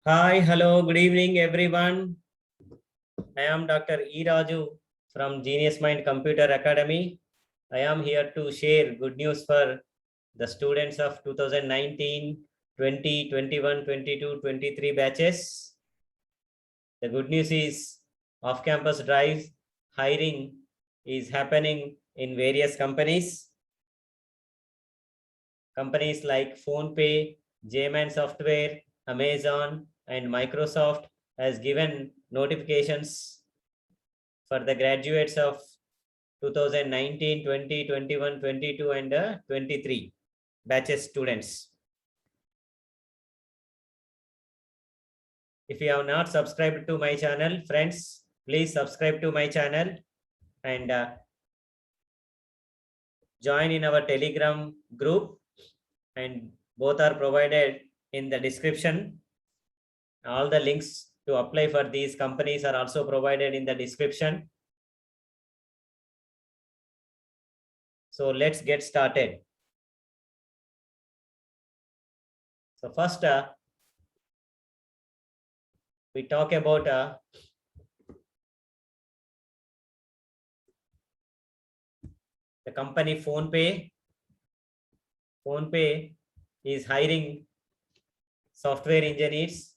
Hi, hello, good evening, everyone. I am Dr. E. Raju from Genius Mind Computer Academy. I am here to share good news for the students of 2019, 20, 21, 22, 23 batches. The good news is off-campus drive hiring is happening in various companies. Companies like PhonePe, J-Man Software, Amazon, and Microsoft has given notifications for the graduates of 2019, 20, 21, 22, and 23 batches students. If you have not subscribed to my channel, friends, please subscribe to my channel and join in our Telegram group, and both are provided in the description. All the links to apply for these companies are also provided in the description. So let's get started. So first, we talk about the company PhonePe. PhonePe is hiring software engineers.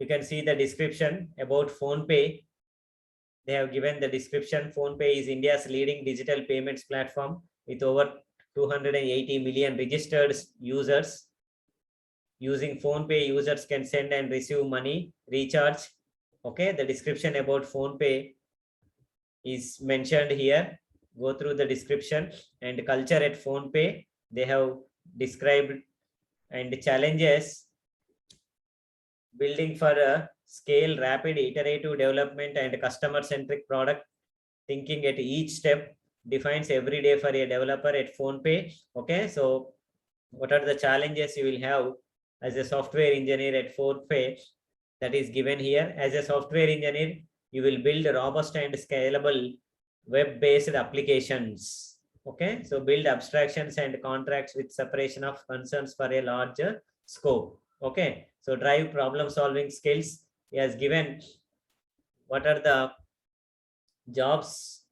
You can see the description about PhonePe. They have given the description. PhonePe is India's leading digital payments platform with over 280 million registered users. Using PhonePe, users can send and receive money, recharge. Okay, the description about PhonePe is mentioned here. Go through the description. And culture at PhonePe, they have described, and challenges: building for a scale, rapid iterative development, and customer-centric product thinking at each step defines every day for a developer at PhonePe. Okay, so what are the challenges you will have as a software engineer at PhonePe? That is given here. As a software engineer, you will build robust and scalable web-based applications. Okay, so build abstractions and contracts with separation of concerns for a larger scope. Okay, so drive problem solving skills. He has given what are the jobs,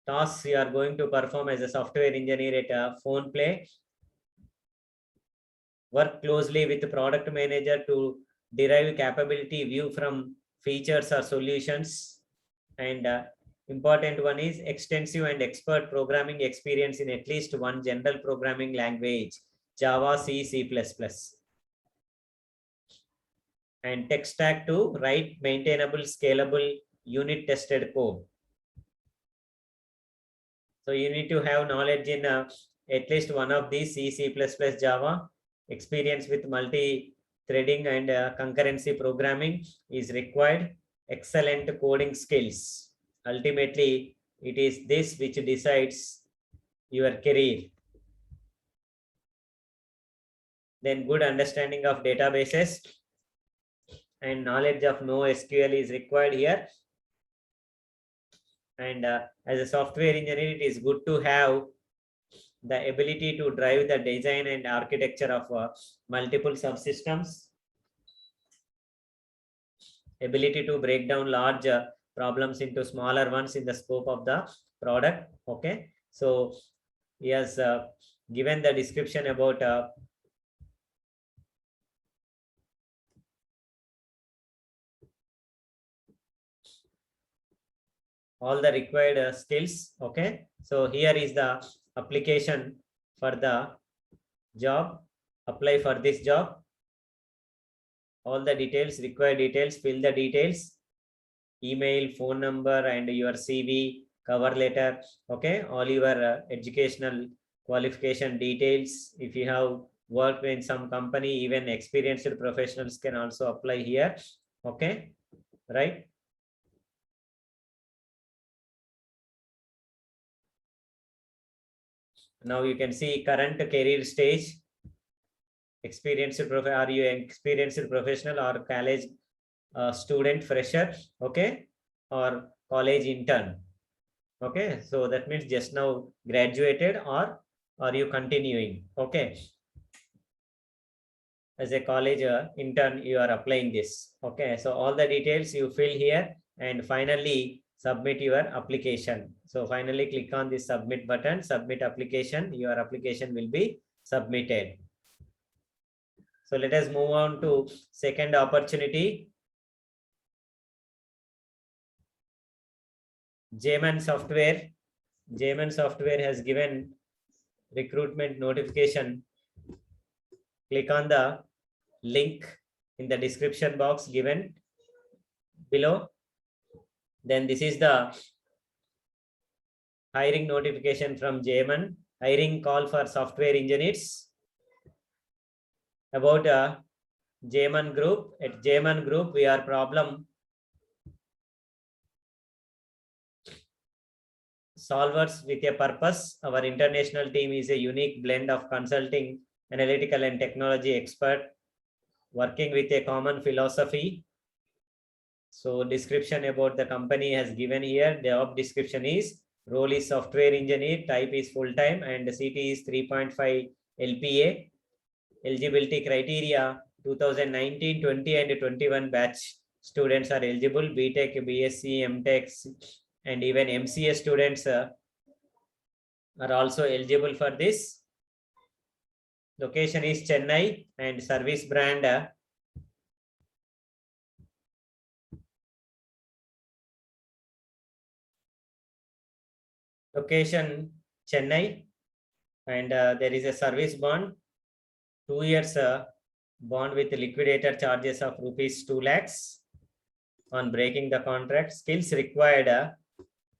tasks you are going to perform as a software engineer at PhonePe. Work closely with the product manager to derive capability view from features or solutions. And important one is extensive and expert programming experience in at least one general programming language, Java, C, C++. And tech stack to write maintainable, scalable, unit tested code. So you need to have knowledge in at least one of these: C, C++, Java. Experience with multi-threading and concurrency programming is required. Excellent coding skills. Ultimately, it is this which decides your career. Then good understanding of databases and knowledge of NoSQL is required here. And as a software engineer, it is good to have the ability to drive the design and architecture of multiple subsystems, ability to break down large problems into smaller ones in the scope of the product. Okay, so he has given the description about all the required skills. Okay, so here is the application for the job. Apply for this job. All the details, required details, fill the details: email, phone number, and your CV, cover letter. Okay, all your educational qualification details. If you have worked in some company, even experienced professionals can also apply here. Okay, right? Now you can see current career stage. Experienced are you experienced professional or college student, fresher? Okay, or college intern? Okay, so that means just now graduated or are you continuing? Okay, as a college intern, you are applying this. Okay, so all the details you fill here and finally submit your application. So finally click on the submit button, submit application, your application will be submitted. So let us move on to second opportunity. Jayman Software. Jayman Software has given recruitment notification. Click on the link in the description box given below. Then this is the hiring notification from Jayman. Hiring call for software engineers. About Jayman Group. At Jayman Group, we are problem solvers with a purpose. Our international team is a unique blend of consulting, analytical and technology expert working with a common philosophy. So description about the company has given here. The job description is role is software engineer, type is full-time and the CT is 3.5 LPA. Eligibility criteria 2019, 20 and 21 batch students are eligible. BTech, BSc, MTech and even MCA students are also eligible for this. Location is Chennai and service brand location Chennai and there is a service bond 2 years bond with liquidator charges of rupees 2 lakhs on breaking the contract. Skills required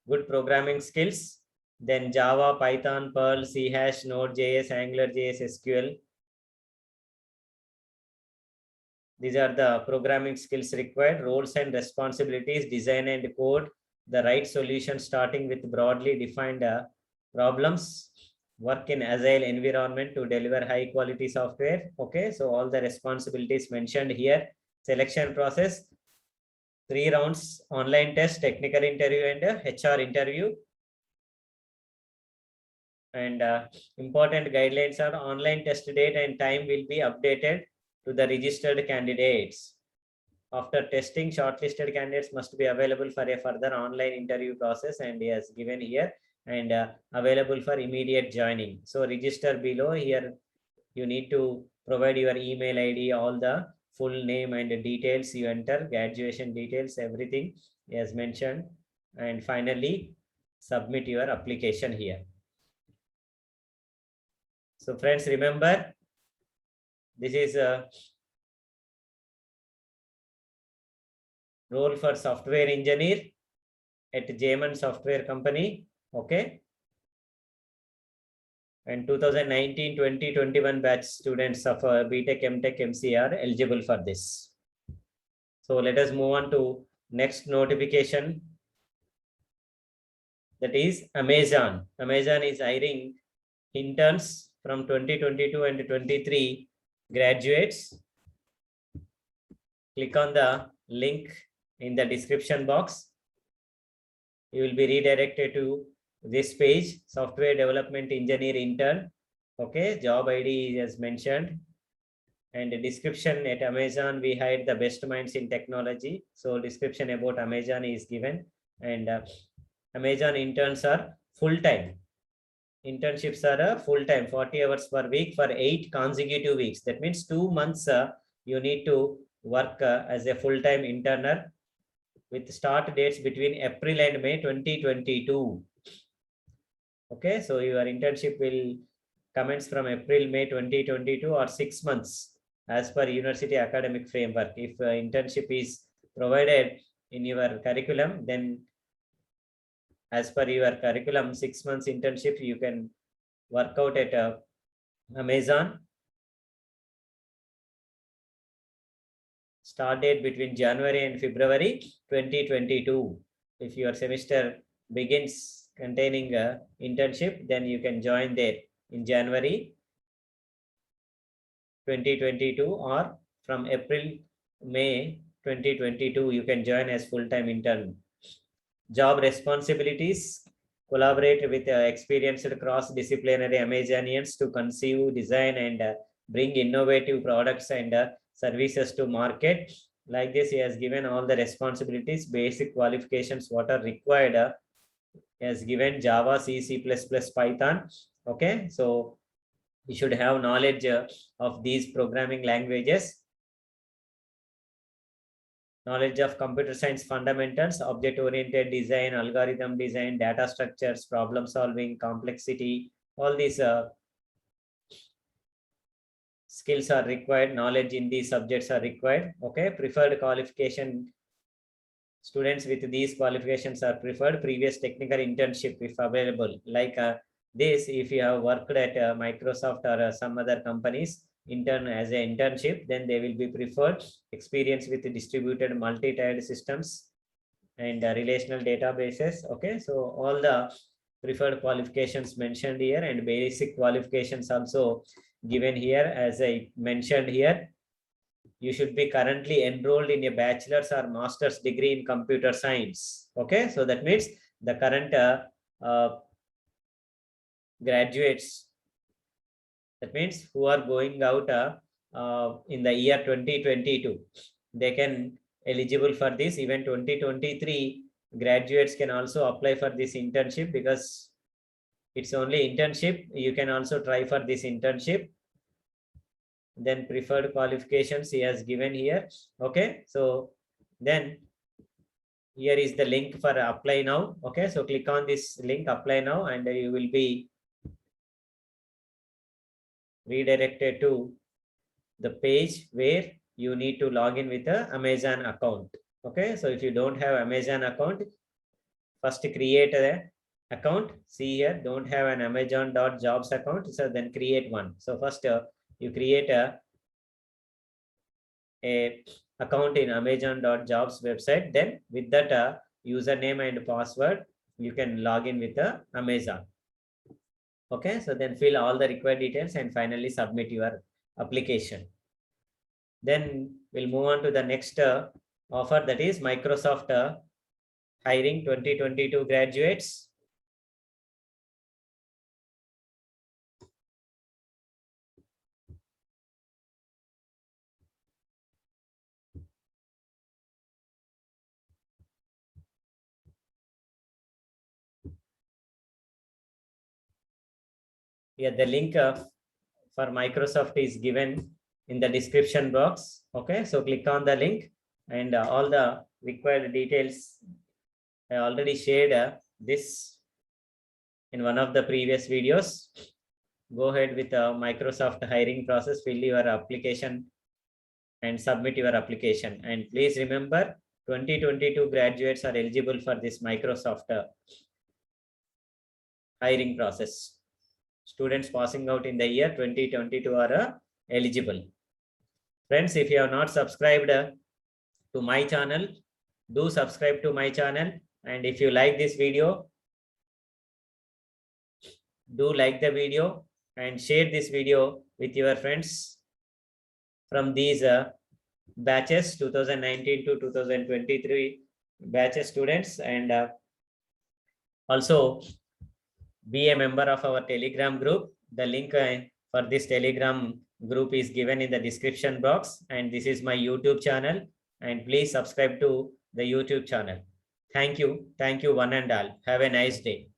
good programming skills, then Java, Python, Perl, CHash, Node.js, AngularJS, SQL. These are the programming skills required. Roles and responsibilities, design and code the right solution starting with broadly defined problems. Work in agile environment to deliver high quality software. Okay, so all the responsibilities mentioned here. Selection process, 3 rounds, online test, technical interview and HR interview. And important guidelines are online test date and time will be updated to the registered candidates. After testing, shortlisted candidates must be available for a further online interview process and he has given here and available for immediate joining. So register below here. You need to provide your email ID, all the full name and details you enter, graduation details, everything as mentioned. And finally, submit your application here. So friends, remember, this is a role for software engineer at Jayman Software Company. Okay. And 2019, 20, 21 batch students of BTech, MTech, MC are eligible for this. So let us move on to next notification. That is Amazon. Amazon is hiring interns from 2022 and 23 graduates. Click on the link in the description box. You will be redirected to this page, software development engineer intern. Okay, job ID is as mentioned. And the description at Amazon, we hide the best minds in technology. So description about Amazon is given. And Amazon interns are full-time. Internships are full-time, 40 hours per week for 8 consecutive weeks. That means 2 months you need to work as a full-time interner with start dates between April and May 2022. Okay, so your internship will commence from April, May 2022 or 6 months as per university academic framework. If internship is provided in your curriculum, then as per your curriculum, 6 months internship, you can work out at Amazon. Start date between January and February 2022. If your semester begins containing a internship, then you can join there in January 2022 or from April, May 2022, you can join as full-time intern. Job responsibilities, collaborate with experienced cross-disciplinary Amazonians to conceive, design, and bring innovative products and services to market. Like this, he has given all the responsibilities, basic qualifications, what are required. He has given Java, C, C++, Python. Okay, so you should have knowledge of these programming languages. Knowledge of computer science fundamentals, object-oriented design, algorithm design, data structures, problem solving, complexity, all these skills are required. Knowledge in these subjects are required. Okay, preferred qualification. Students with these qualifications are preferred. Previous technical internship if available. Like this, if you have worked at Microsoft or some other companies, intern as an internship, then they will be preferred. Experience with distributed multi-tiered systems and relational databases. Okay, so all the preferred qualifications mentioned here, and basic qualifications also given here. As I mentioned here, you should be currently enrolled in a bachelor's or master's degree in computer science. Okay, so that means the current graduates, that means who are going out in the year 2022, they can eligible for this. Even 2023 graduates can also apply for this internship, because it's only internship. You can also try for this internship. Then preferred qualifications he has given here. Okay, so then here is the link for apply now. Okay, so click on this link, apply now, and you will be redirected to the page where you need to log in with a Amazon account. Okay, so if you don't have Amazon account, first create a account. See here, don't have an Amazon.jobs account, so then create one. So first you create a account in Amazon.jobs website. Then with that username and password, you can log in with the Amazon. Okay, so then fill all the required details and finally submit your application. Then we'll move on to the next offer, that is Microsoft hiring 2022 graduates. Yeah, the link for Microsoft is given in the description box. Okay, so click on the link, and all the required details I already shared this in one of the previous videos. Go ahead with the Microsoft hiring process, fill your application and submit your application. And please remember, 2022 graduates are eligible for this Microsoft hiring process. Students passing out in the year 2022 are eligible. Friends, if you have not subscribed to my channel, do subscribe to my channel. And if you like this video, do like the video and share this video with your friends from these batches, 2019 to 2023 batches students. And also be a member of our Telegram group. The link for this Telegram group is given in the description box. And this is my YouTube channel. And please subscribe to the YouTube channel. Thank you. Thank you one and all. Have a nice day.